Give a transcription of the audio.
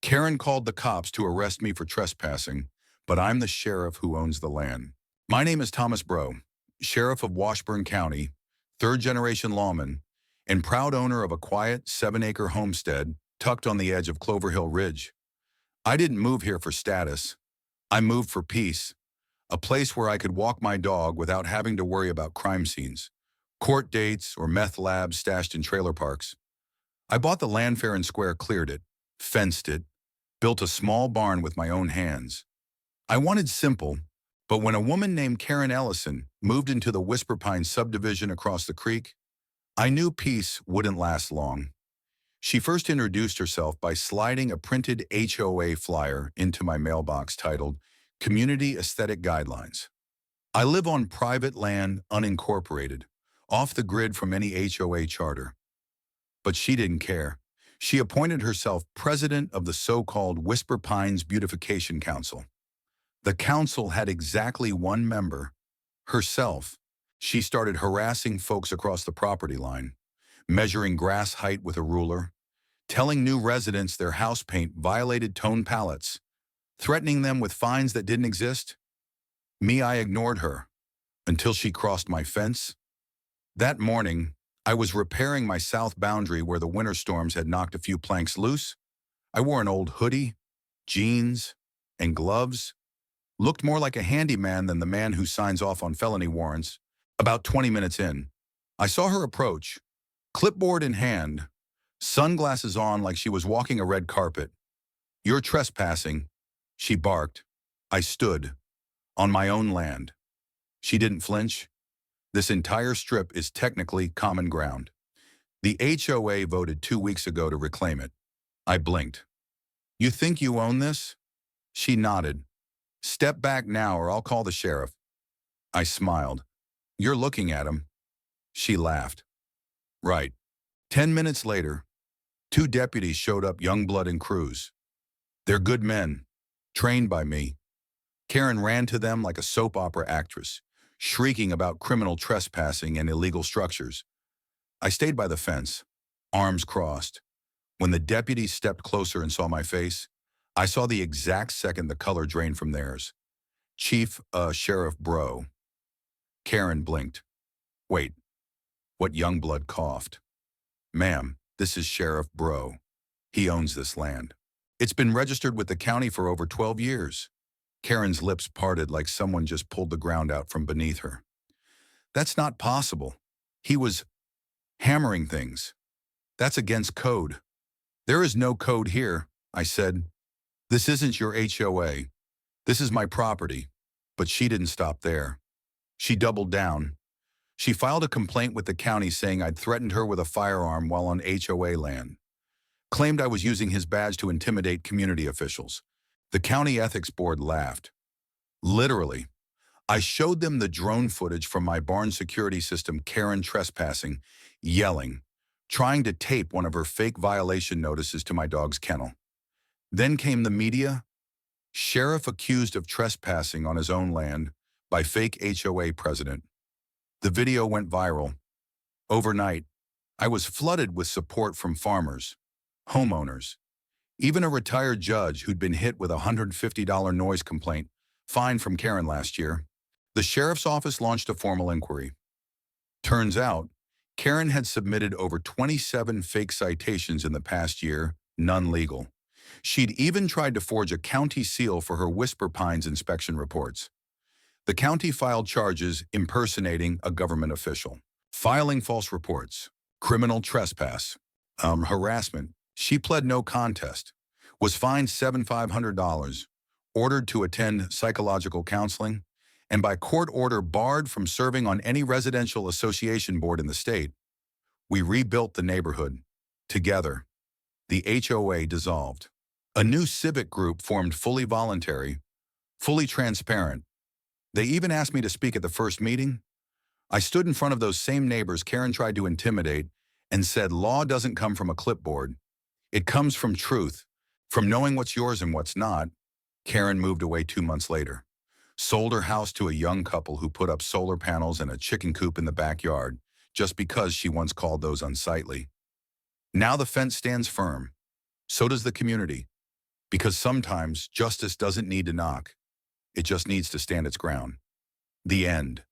Karen called the cops to arrest me for trespassing, but I'm the sheriff who owns the land. My name is Thomas Bro, sheriff of Washburn County, third-generation lawman, and proud owner of a quiet 7-acre homestead tucked on the edge of Clover Hill Ridge. I didn't move here for status. I moved for peace, a place where I could walk my dog without having to worry about crime scenes, court dates, or meth labs stashed in trailer parks. I bought the land fair and square, cleared it, fenced it, built a small barn with my own hands. I wanted simple, but when a woman named Karen Ellison moved into the Whisper Pines subdivision across the creek, I knew peace wouldn't last long. She first introduced herself by sliding a printed HOA flyer into my mailbox titled Community Aesthetic Guidelines. I live on private land, unincorporated, off the grid from any HOA charter. But she didn't care. She appointed herself president of the so-called Whisper Pines Beautification Council. The council had exactly one member, herself. She started harassing folks across the property line, measuring grass height with a ruler, telling new residents their house paint violated tone palettes, threatening them with fines that didn't exist. I ignored her until she crossed my fence. That morning, I was repairing my south boundary where the winter storms had knocked a few planks loose. I wore an old hoodie, jeans, and gloves. Looked more like a handyman than the man who signs off on felony warrants. About 20 minutes in, I saw her approach, clipboard in hand, sunglasses on like she was walking a red carpet. "You're trespassing," she barked. I stood, on my own land. She didn't flinch. This entire strip is technically common ground. The HOA voted 2 weeks ago to reclaim it. I blinked. "You think you own this?" She nodded. "Step back now or I'll call the sheriff." I smiled. "You're looking at him." She laughed. "Right." 10 minutes later, 2 deputies showed up, Youngblood and Cruz. They're good men, trained by me. Karen ran to them like a soap opera actress, shrieking about criminal trespassing and illegal structures. I stayed by the fence, arms crossed. When the deputies stepped closer and saw my face, I saw the exact second the color drained from theirs. Sheriff Bro. Karen blinked. "Wait." What Youngblood coughed. "Ma'am, this is Sheriff Bro. He owns this land. It's been registered with the county for over 12 years. Karen's lips parted like someone just pulled the ground out from beneath her. "That's not possible. He was hammering things. That's against code." "There is no code here," I said. "This isn't your HOA. This is my property." But she didn't stop there. She doubled down. She filed a complaint with the county saying I'd threatened her with a firearm while on HOA land. Claimed I was using his badge to intimidate community officials. The county ethics board laughed. Literally. I showed them the drone footage from my barn security system, Karen trespassing, yelling, trying to tape one of her fake violation notices to my dog's kennel. Then came the media. Sheriff accused of trespassing on his own land by fake HOA president. The video went viral. Overnight, I was flooded with support from farmers, homeowners, even a retired judge who'd been hit with a $150 noise complaint fine from Karen last year. The sheriff's office launched a formal inquiry. Turns out, Karen had submitted over 27 fake citations in the past year, none legal. She'd even tried to forge a county seal for her Whisper Pines inspection reports. The county filed charges impersonating a government official, filing false reports, criminal trespass, harassment. She pled no contest, was fined $7,500, ordered to attend psychological counseling, and by court order barred from serving on any residential association board in the state. We rebuilt the neighborhood. Together. The HOA dissolved. A new civic group formed, fully voluntary, fully transparent. They even asked me to speak at the first meeting. I stood in front of those same neighbors Karen tried to intimidate and said law doesn't come from a clipboard. It comes from truth, from knowing what's yours and what's not. Karen moved away 2 months later, sold her house to a young couple who put up solar panels and a chicken coop in the backyard just because she once called those unsightly. Now the fence stands firm. So does the community. Because sometimes justice doesn't need to knock. It just needs to stand its ground. The end.